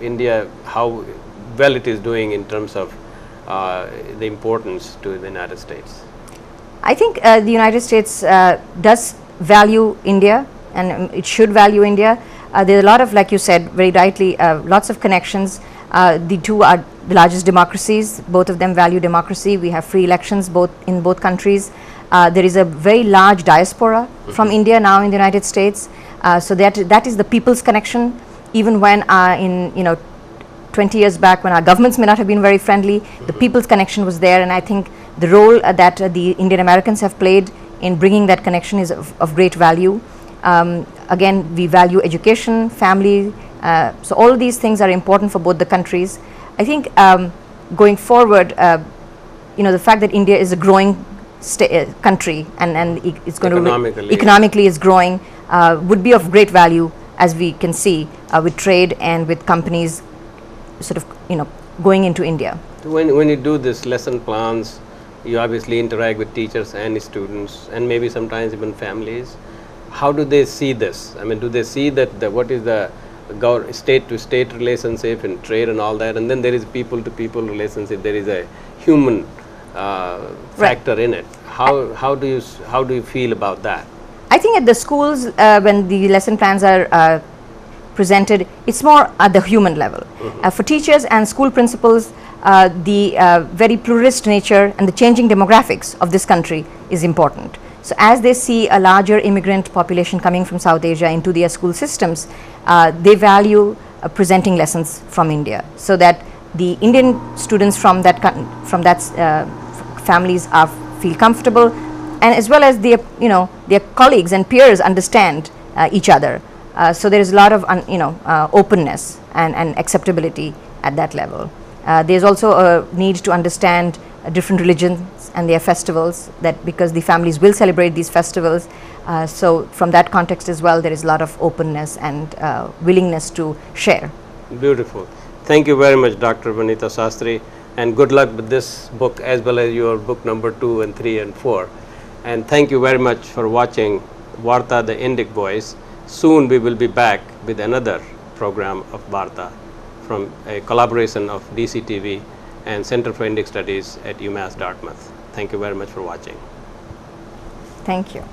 India, how well it is doing in terms of the importance to the United States? I think the United States does value India, and it should value India. There are a lot of, like you said very rightly, lots of connections. The two are the largest democracies. Both of them value democracy. We have free elections in both countries. There is a very large diaspora from India now in the United States. So that is the people's connection. Even when in 20 years back, when our governments may not have been very friendly, the people's connection was there, and I think the role that the Indian Americans have played in bringing that connection is of great value. Again, we value education, family, so all of these things are important for both the countries. I think going forward, the fact that India is a growing country and it's going to economically is growing would be of great value, as we can see with trade and with companies sort of going into India. When you do this lesson plans, you obviously interact with teachers and students and maybe sometimes even families. How do they see this? I mean, do they see that what is the state to state relationship in trade and all that, and then there is people to people relationship, there is a human factor in it. How do you feel about that? I think at the schools, when the lesson plans are presented, it's more at the human level. For teachers and school principals, the very pluralist nature and the changing demographics of this country is important. So as they see a larger immigrant population coming from South Asia into their school systems, they value presenting lessons from India, so that the Indian students from that families feel comfortable, and as well as their colleagues and peers understand each other. So there is a lot of openness and acceptability at that level. There is also a need to understand different religions and their festivals, that because the families will celebrate these festivals. So from that context as well, there is a lot of openness and willingness to share. Beautiful. Thank you very much, Dr. Vanitha Sastry, and good luck with this book as well as your book number 2 and 3 and 4. And thank you very much for watching Varta, the Indic Voice. Soon we will be back with another program of Varta from a collaboration of DCTV and Center for Indic Studies at UMass Dartmouth. Thank you very much for watching. Thank you.